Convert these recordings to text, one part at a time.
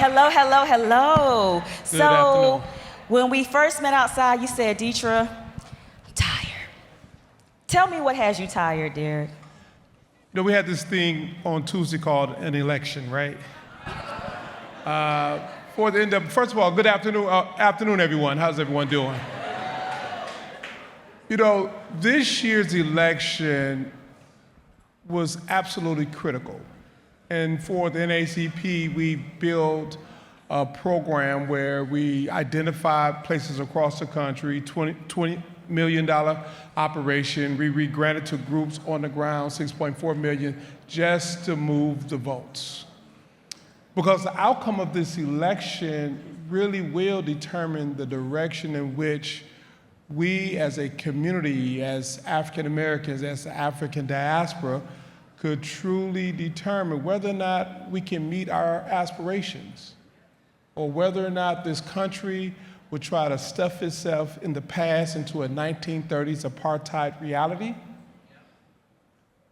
Hello, hello, hello. Good afternoon. When we first met outside, you said, Deetra, I'm tired. Tell me what has you tired, Derek? You know, we had this thing on Tuesday called an election, right? For the end of, first of all, good afternoon, everyone. How's everyone doing? You know, this year's election was absolutely critical. And for the NAACP, we built a program where we identified places across the country, $20 million operation. We granted to groups on the ground $6.4 million just to move the votes. Because the outcome of this election really will determine the direction in which we as a community, as African Americans, as the African diaspora, could truly determine whether or not we can meet our aspirations, or whether or not this country would try to stuff itself in the past into a 1930s apartheid reality,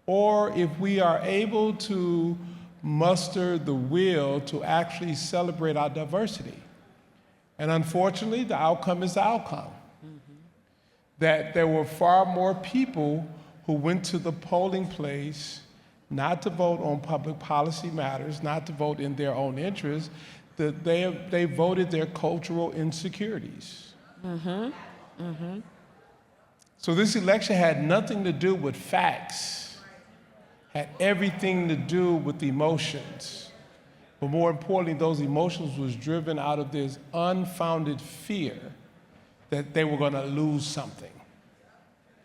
or if we are able to muster the will to actually celebrate our diversity. And unfortunately, the outcome is the outcome. That there were far more people who went to the polling place not to vote on public policy matters, not to vote in their own interests, that they voted their cultural insecurities. So this election had nothing to do with facts, had everything to do with emotions. But more importantly, those emotions was driven out of this unfounded fear that they were gonna lose something.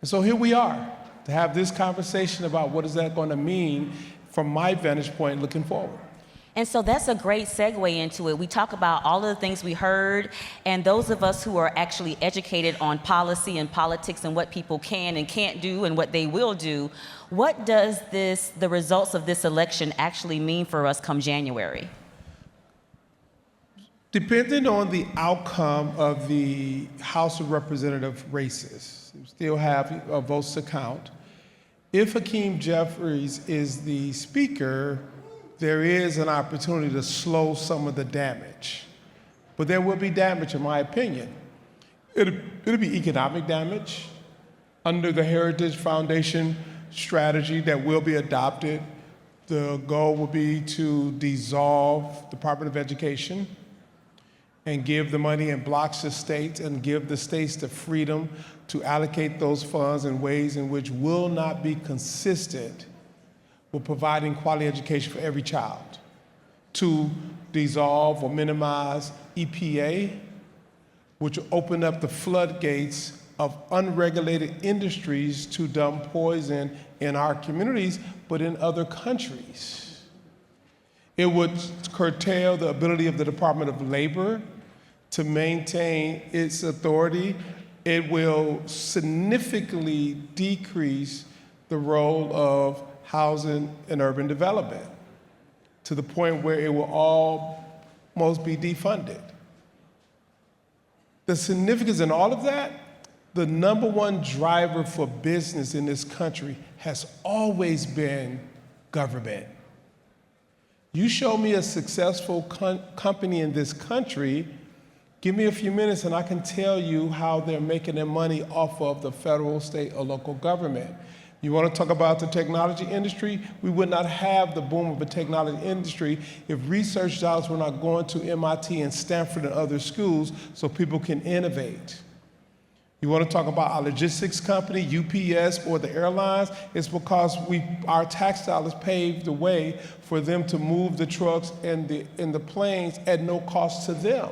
And so here we are, to have this conversation about what is that gonna mean from my vantage point looking forward. And so that's a great segue into it. We talk about all of the things we heard, and those of us who are actually educated on policy and politics and what people can and can't do and what they will do, what does the results of this election actually mean for us come January? Depending on the outcome of the House of Representative races, we still have votes to count. If Hakeem Jeffries is the speaker, there is an opportunity to slow some of the damage. But there will be damage, in my opinion. It'll be economic damage. Under the Heritage Foundation strategy that will be adopted, the goal will be to dissolve the Department of Education and give the money in blocks to states and give the states the freedom to allocate those funds in ways in which will not be consistent with providing quality education for every child. To dissolve or minimize EPA, which will open up the floodgates of unregulated industries to dump poison in our communities, but in other countries. It would curtail the ability of the Department of Labor to maintain its authority. It will significantly decrease the role of housing and urban development to the point where it will almost be defunded. The significance in all of that, the number one driver for business in this country has always been government. You show me a successful company in this country, give me a few minutes and I can tell you how they're making their money off of the federal, state, or local government. You want to talk about the technology industry? We would not have the boom of a technology industry if research dollars were not going to MIT and Stanford and other schools so people can innovate. You want to talk about our logistics company, UPS, or the airlines? It's because our tax dollars paved the way for them to move the trucks and the planes at no cost to them.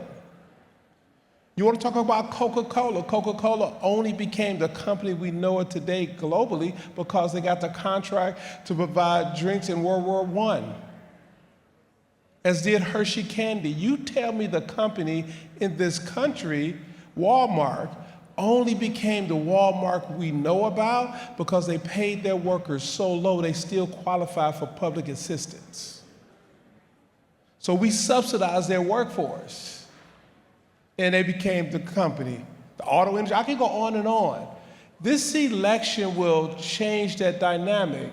You want to talk about Coca-Cola? Coca-Cola only became the company we know it today globally because they got the contract to provide drinks in World War I, as did Hershey Candy. You tell me the company in this country, Walmart, only became the Walmart we know about because they paid their workers so low they still qualify for public assistance. So we subsidized their workforce. And they became the company. The auto industry, I can go on and on. This election will change that dynamic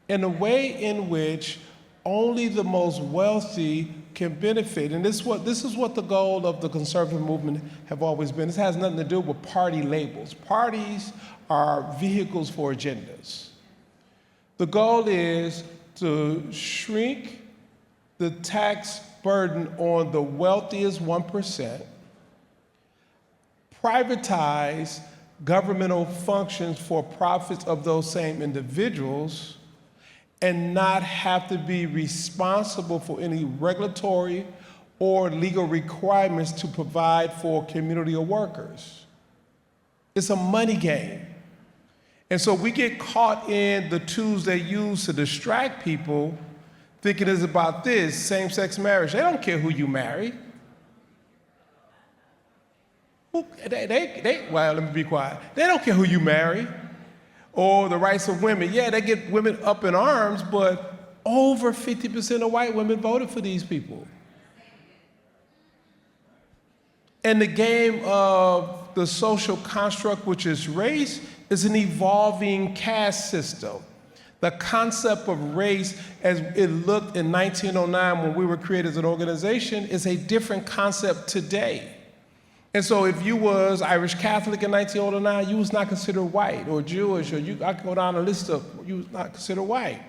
in a way in which only the most wealthy can benefit. And this is what the goal of the conservative movement have always been. This has nothing to do with party labels. Parties are vehicles for agendas. The goal is to shrink the tax burden on the wealthiest 1%, privatize governmental functions for profits of those same individuals, and not have to be responsible for any regulatory or legal requirements to provide for community of workers. It's a money game. And so we get caught in the tools they use to distract people, thinking it's about this, same-sex marriage. They don't care who you marry. Well, let me be quiet. They don't care who you marry. Or the rights of women. Yeah, they get women up in arms, but over 50% of white women voted for these people. And the game of the social construct, which is race, is an evolving caste system. The concept of race, as it looked in 1909 when we were created as an organization, is a different concept today. And so if you was Irish Catholic in 1909, you was not considered white, or Jewish, or I could go down a list of, you was not considered white.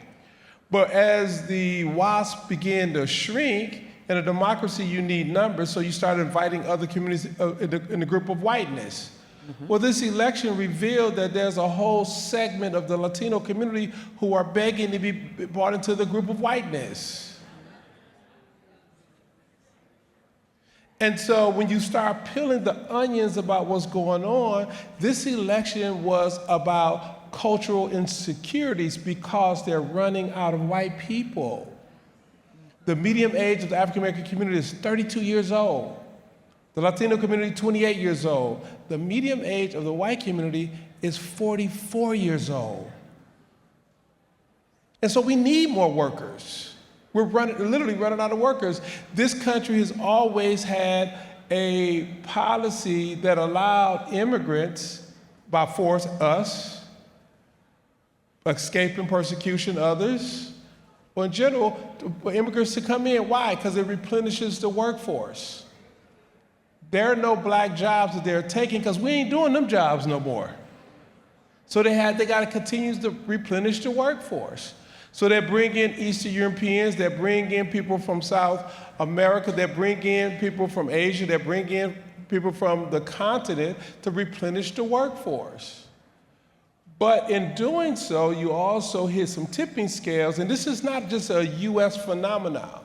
But as the WASP began to shrink, in a democracy you need numbers, so you started inviting other communities in the group of whiteness. Mm-hmm. Well, this election revealed that there's a whole segment of the Latino community who are begging to be brought into the group of whiteness. And so when you start peeling the onions about what's going on, this election was about cultural insecurities because they're running out of white people. The median age of the African American community is 32 years old. The Latino community, 28 years old. The median age of the white community is 44 years old. And so we need more workers. We're literally running out of workers. This country has always had a policy that allowed immigrants, by force, us, escaping persecution, others, or in general, for immigrants to come in. Why? Because it replenishes the workforce. There are no black jobs that they're taking because we ain't doing them jobs no more. So they got to continue to replenish the workforce. So they bring in Eastern Europeans, they bring in people from South America, they bring in people from Asia, they bring in people from the continent to replenish the workforce. But in doing so, you also hit some tipping scales, and this is not just a US phenomenon.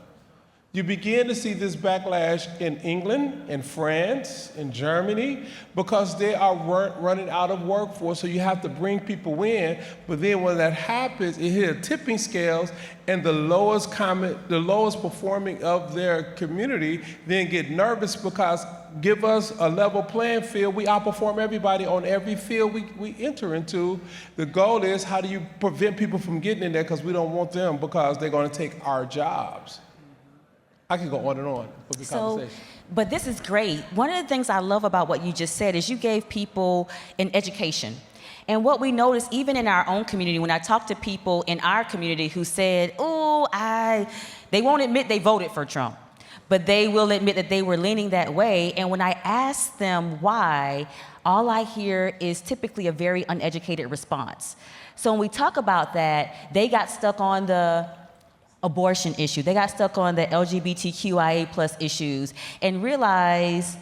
You begin to see this backlash in England, in France, in Germany, because they are running out of workforce, so you have to bring people in. But then when that happens, it hits tipping scales, and the lowest performing of their community then get nervous because give us a level playing field. We outperform everybody on every field we enter into. The goal is, how do you prevent people from getting in there because we don't want them because they're going to take our jobs. I could go on and on with the conversation. But this is great. One of the things I love about what you just said is you gave people an education. And what we notice, even in our own community, when I talk to people in our community who said, they won't admit they voted for Trump, but they will admit that they were leaning that way. And when I ask them why, all I hear is typically a very uneducated response. So when we talk about that, they got stuck on the abortion issue. They got stuck on the LGBTQIA plus issues and realized,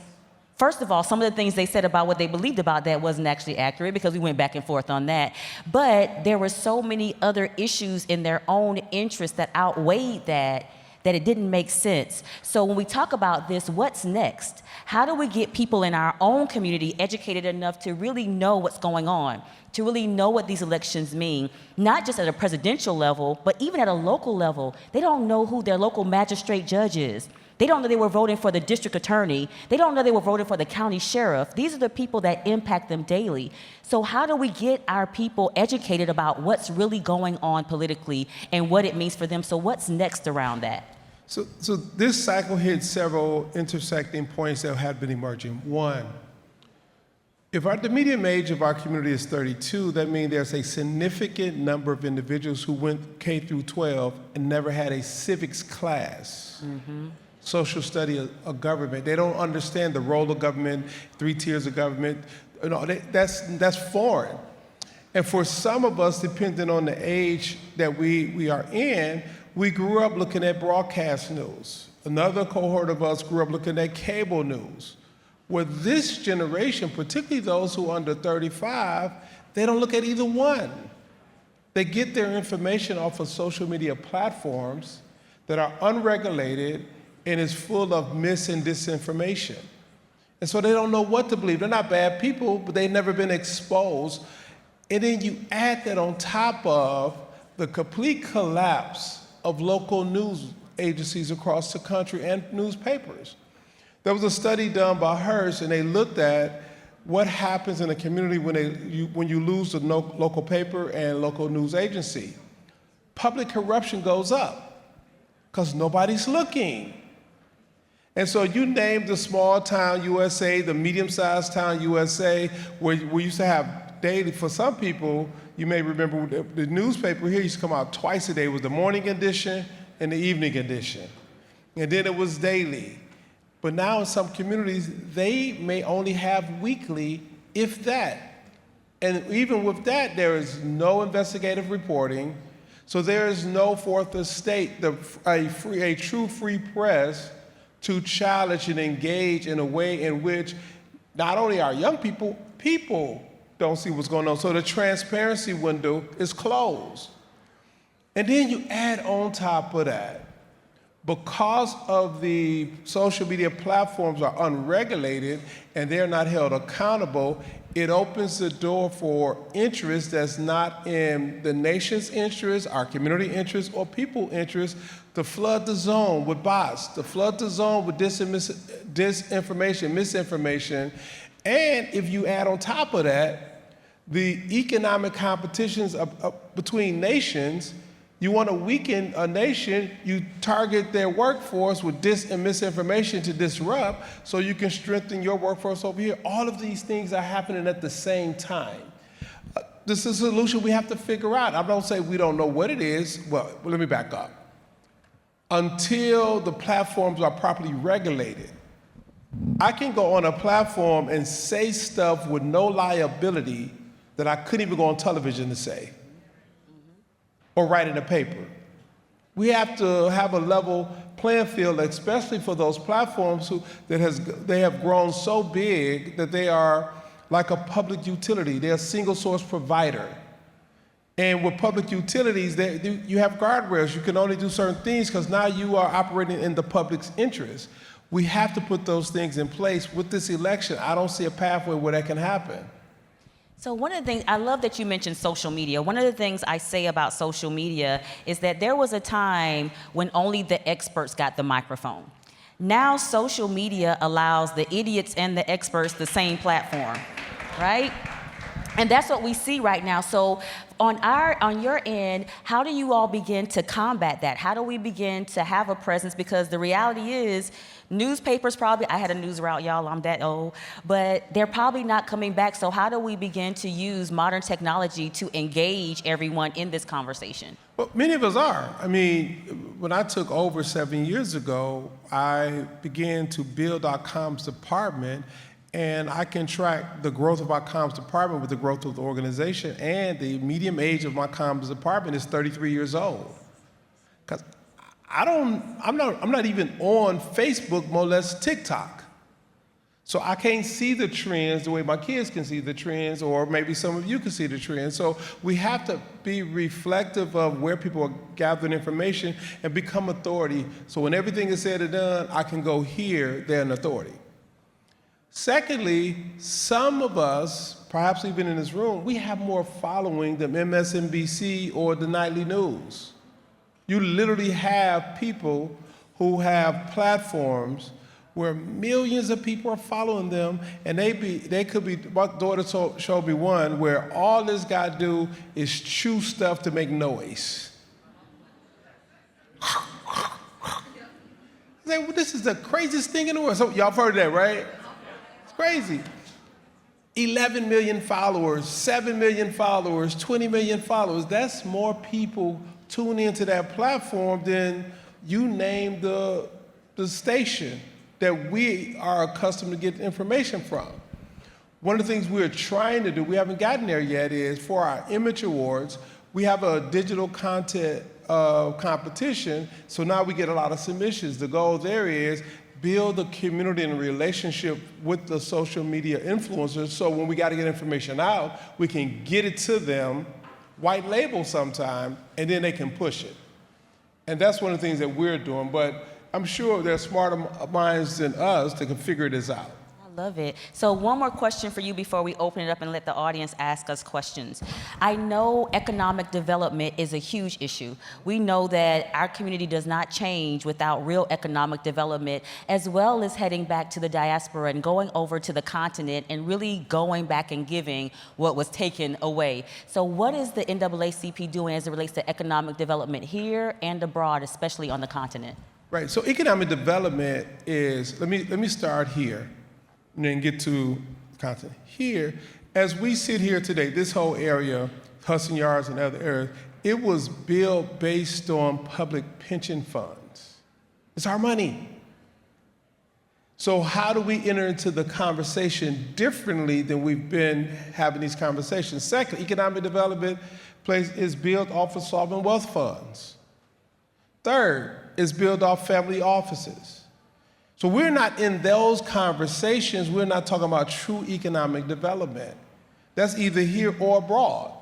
first of all, some of the things they said about what they believed about that wasn't actually accurate because we went back and forth on that. But there were so many other issues in their own interest that outweighed that it didn't make sense. So when we talk about this, what's next? How do we get people in our own community educated enough to really know what's going on, to really know what these elections mean, not just at a presidential level, but even at a local level? They don't know who their local magistrate judge is. They don't know they were voting for the district attorney. They don't know they were voting for the county sheriff. These are the people that impact them daily. So how do we get our people educated about what's really going on politically and what it means for them? So what's next around that? So this cycle hit several intersecting points that had been emerging. One, if the median age of our community is 32, that means there's a significant number of individuals who went K through 12 and never had a civics class. Mm-hmm. social study of government. They don't understand the role of government, 3 tiers of government. You know, that's foreign. And for some of us, depending on the age that we are in, we grew up looking at broadcast news. Another cohort of us grew up looking at cable news. With this generation, particularly those who are under 35, they don't look at either one. They get their information off of social media platforms that are unregulated and is full of mis and disinformation. And so they don't know what to believe. They're not bad people, but they've never been exposed. And then you add that on top of the complete collapse of local news agencies across the country and newspapers. There was a study done by Hearst, and they looked at what happens in a community when you lose the local paper and local news agency. Public corruption goes up because nobody's looking. And so you name the small town USA, the medium-sized town USA, where we used to have daily, for some people, you may remember the newspaper here used to come out twice a day. It was the morning edition and the evening edition. And then it was daily. But now in some communities, they may only have weekly, if that. And even with that, there is no investigative reporting. So there is no fourth estate, a true free press to challenge and engage in a way in which not only our young people don't see what's going on. So the transparency window is closed. And then you add on top of that, because of the social media platforms are unregulated and they're not held accountable, it opens the door for interest that's not in the nation's interest, our community interest, or people interest to flood the zone with bots, to flood the zone with disinformation, misinformation. And if you add on top of that, the economic competitions between nations, you want to weaken a nation, you target their workforce with dis and misinformation to disrupt so you can strengthen your workforce over here. All of these things are happening at the same time. This is a solution we have to figure out. I don't say we don't know what it is. Well, let me back up. Until the platforms are properly regulated, I can go on a platform and say stuff with no liability that I couldn't even go on television to say or write in a paper. We have to have a level playing field, especially for those platforms they have grown so big that they are like a public utility. They're a single source provider. And with public utilities, you have guardrails. You can only do certain things because now you are operating in the public's interest. We have to put those things in place. With this election, I don't see a pathway where that can happen. So one of the things, I love that you mentioned social media. One of the things I say about social media is that there was a time when only the experts got the microphone. Now social media allows the idiots and the experts the same platform, right? And that's what we see right now. So on your end, how do you all begin to combat that? How do we begin to have a presence? Because the reality is, newspapers probably, I had a news route, y'all, I'm that old, but they're probably not coming back. So how do we begin to use modern technology to engage everyone in this conversation? Well, many of us are. I mean, when I took over 7 years ago, I began to build our comms department, and I can track the growth of our comms department with the growth of the organization, and the median age of my comms department is 33 years old. Because I'm not even on Facebook, more or less TikTok. So I can't see the trends the way my kids can see the trends, or maybe some of you can see the trends. So we have to be reflective of where people are gathering information and become authority. So when everything is said and done, I can go here, they're an authority. Secondly, some of us, perhaps even in this room, we have more following than MSNBC or the nightly news. You literally have people who have platforms where millions of people are following them, and they could be, my daughter showed me one where all this guy do is chew stuff to make noise. I say, well, this is the craziest thing in the world. So y'all heard that, right? It's crazy. 11 million followers, 7 million followers, 20 million followers. That's more people tune into that platform than you name the the station that we are accustomed to get information from. One of the things we're trying to do, we haven't gotten there yet, is for our Image Awards, we have a digital content competition, so now we get a lot of submissions. The goal there is build a community and a relationship with the social media influencers, so when we got to get information out, we can get it to them, white label sometime, and then they can push it. And that's one of the things that we're doing, but I'm sure there are smarter minds than us that can figure this out. I love it. So one more question for you before we open it up and let the audience ask us questions. I know economic development is a huge issue. We know that our community does not change without real economic development, as well as heading back to the diaspora and going over to the continent and really going back and giving what was taken away. So what is the NAACP doing as it relates to economic development here and abroad, especially on the continent? Right, so economic development is, let me start here and then get to content. Here, as we sit here today, this whole area, Hudson Yards and other areas, it was built based on public pension funds. It's our money. So how do we enter into the conversation differently than we've been having these conversations? Second, economic development is built off of sovereign wealth funds. Third, is built off family offices. So we're not in those conversations, we're not talking about true economic development. That's either here or abroad.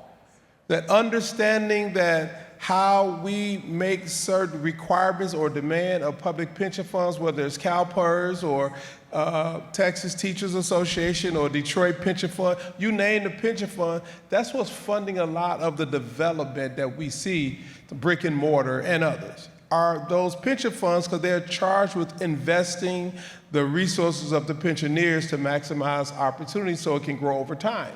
That understanding that how we make certain requirements or demand of public pension funds, whether it's CalPERS or Texas Teachers Association or Detroit Pension Fund, you name the pension fund, that's what's funding a lot of the development that we see, the brick and mortar and others. Are those pension funds, because they're charged with investing the resources of the pensioners to maximize opportunity so it can grow over time.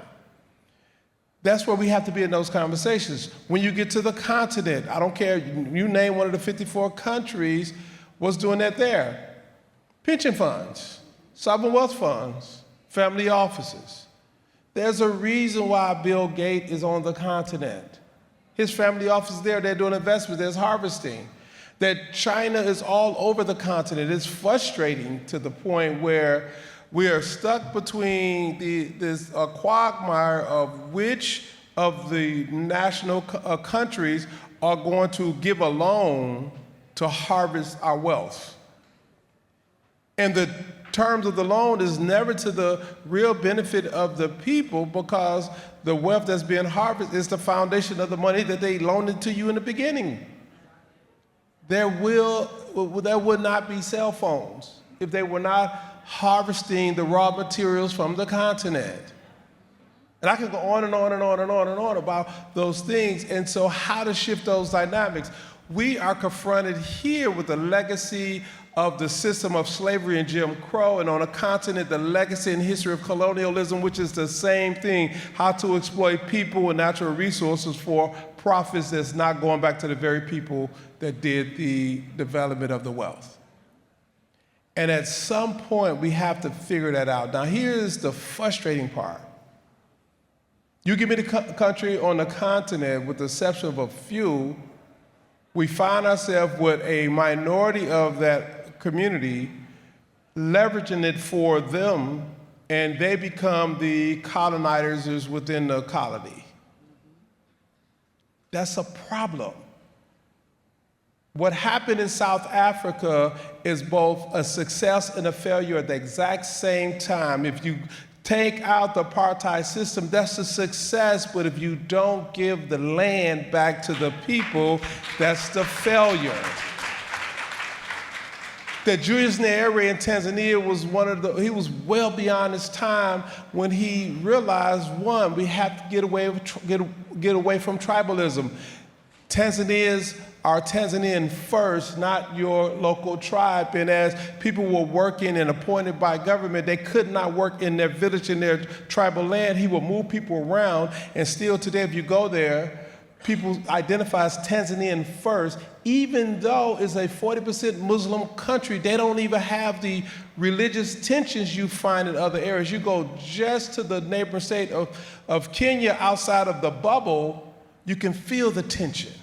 That's where we have to be in those conversations. When you get to the continent, I don't care, you name one of the 54 countries, what's doing that there? Pension funds, sovereign wealth funds, family offices. There's a reason why Bill Gates is on the continent. His family office is there, they're doing investments, there's harvesting. That China is all over the continent. It's frustrating to the point where we are stuck between this quagmire of which of the national countries are going to give a loan to harvest our wealth. And the terms of the loan is never to the real benefit of the people, because the wealth that's being harvested is the foundation of the money that they loaned it to you in the beginning. There would not be cell phones if they were not harvesting the raw materials from the continent. And I can go on and on and on and on and on about those things. And so how to shift those dynamics. We are confronted here with the legacy of the system of slavery and Jim Crow, and on a continent, the legacy and history of colonialism, which is the same thing, how to exploit people and natural resources for profits that's not going back to the very people that did the development of the wealth. And at some point, we have to figure that out. Now, here's the frustrating part. You give me the country on the continent, with the exception of a few, we find ourselves with a minority of that community leveraging it for them, and they become the colonizers within the colony. That's a problem. What happened in South Africa is both a success and a failure at the exact same time. If you take out the apartheid system, that's a success, but if you don't give the land back to the people, that's the failure. That Julius Nyerere in Tanzania was he was well beyond his time when he realized, one, we have to get away from tribalism. Tanzanians are Tanzanian first, not your local tribe. And as people were working and appointed by government, they could not work in their village, in their tribal land. He would move people around, and still today, if you go there, people identify as Tanzanian first, even though it's a 40% Muslim country. They don't even have the religious tensions you find in other areas. You go just to the neighboring state of Kenya, outside of the bubble, you can feel the tension.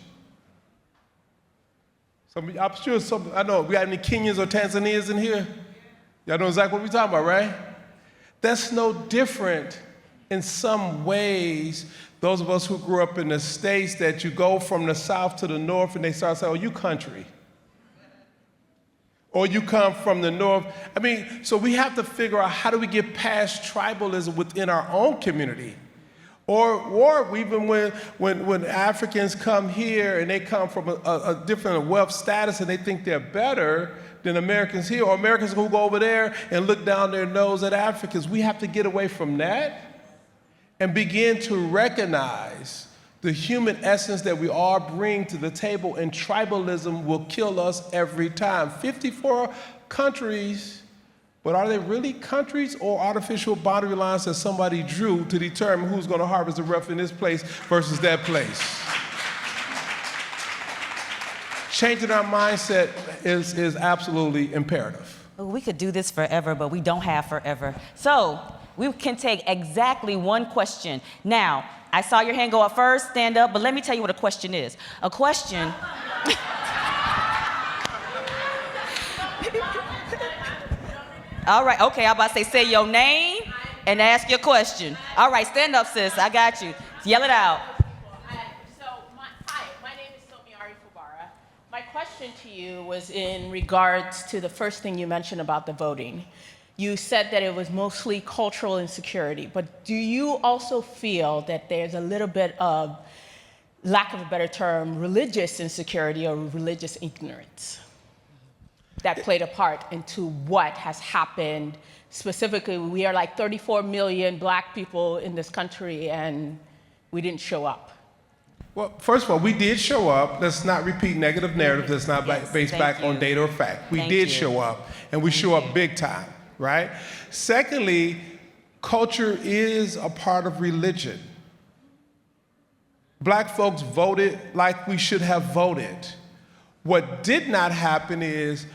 I'm sure I know, we got any Kenyans or Tanzanians in here? Y'all know exactly what we're talking about, right? That's no different in some ways. Those of us who grew up in the States, that you go from the South to the North and they start saying, oh, you country. Or you come from the North. I mean, so we have to figure out, how do we get past tribalism within our own community? Or even when Africans come here and they come from a different wealth status and they think they're better than Americans here, or Americans who go over there and look down their nose at Africans, we have to get away from that and begin to recognize the human essence that we all bring to the table, and tribalism will kill us every time. 54 countries, but are they really countries or artificial boundary lines that somebody drew to determine who's going to harvest the rough in this place versus that place? Changing our mindset is absolutely imperative. We could do this forever, but we don't have forever. So we can take exactly one question. Now, I saw your hand go up first, stand up, but let me tell you what a question is. A question... All right, okay, I'm about to say your name and ask your question. All right, stand up, sis, I got you. Yell it out. Hi, my name is Somiari Fubara. My question to you was in regards to the first thing you mentioned about the voting. You said that it was mostly cultural insecurity, but do you also feel that there's a little bit of, lack of a better term, religious insecurity or religious ignorance that played a part into what has happened? Specifically, we are like 34 million Black people in this country, and we didn't show up. Well, first of all, we did show up. Let's not repeat negative narrative that's not based back on data or fact. We did show up, and we show up big time, right? Secondly, culture is a part of religion. Black folks voted like we should have voted. What did not happen is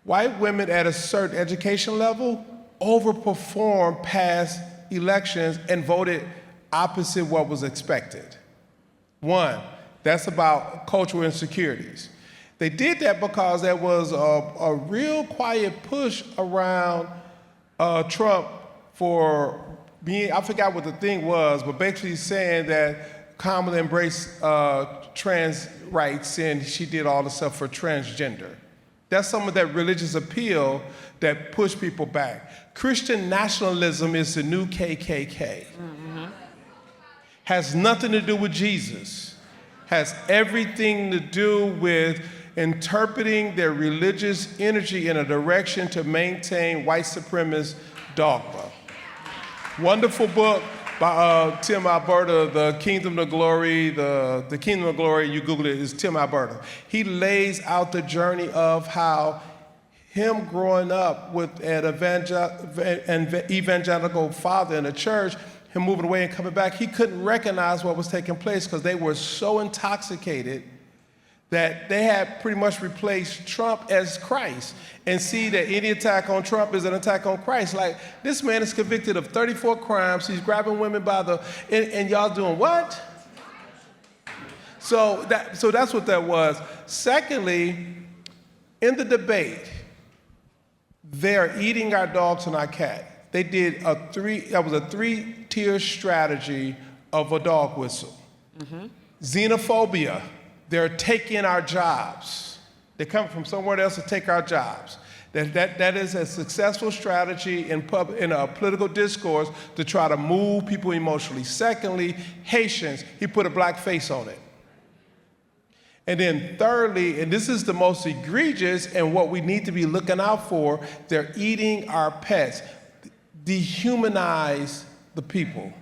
white women at a certain education level overperformed past elections and voted opposite what was expected. One, that's about cultural insecurities. They did that because there was a real quiet push around Trump for being, I forgot what the thing was, but basically saying that Kamala embraced trans rights and she did all the stuff for transgender. That's some of that religious appeal that pushed people back. Christian nationalism is the new KKK. Mm-hmm. Has nothing to do with Jesus. Has everything to do with interpreting their religious energy in a direction to maintain white supremacist dogma. Wonderful book by Tim Alberta, The Kingdom of Glory. The Kingdom of Glory, you Google it, is Tim Alberta. He lays out the journey of how him growing up with an evangelical father in the church, him moving away and coming back, he couldn't recognize what was taking place because they were so intoxicated that they had pretty much replaced Trump as Christ, and see that any attack on Trump is an attack on Christ. Like, this man is convicted of 34 crimes, he's grabbing women by the, and y'all doing what? So that's what that was. Secondly, in the debate, they're eating our dogs and our cat. They did that was a three-tier strategy of a dog whistle. Mm-hmm. Xenophobia. They're taking our jobs. They come from somewhere else to take our jobs. That is a successful strategy in a political discourse to try to move people emotionally. Secondly, Haitians, he put a black face on it. And then thirdly, and this is the most egregious and what we need to be looking out for, they're eating our pets. Dehumanize the people.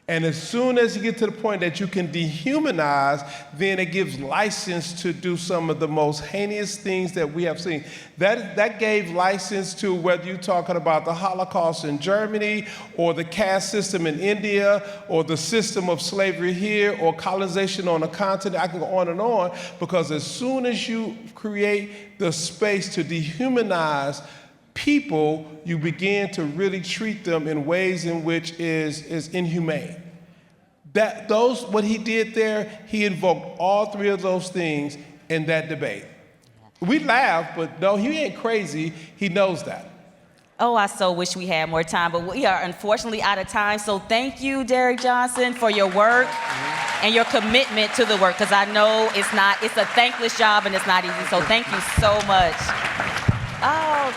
And as soon as you get to the point that you can dehumanize, then it gives license to do some of the most heinous things that we have seen. That gave license to, whether you're talking about the Holocaust in Germany, or the caste system in India, or the system of slavery here, or colonization on the continent. I can go on, because as soon as you create the space to dehumanize people, you begin to really treat them in ways in which is inhumane. What he did there, he invoked all three of those things in that debate. We laugh, but no, he ain't crazy. He knows that. Oh, I so wish we had more time, but we are unfortunately out of time. So thank you, Derick Johnson, for your work and your commitment to the work, because I know it's a thankless job and it's not easy. So thank you so much. Oh,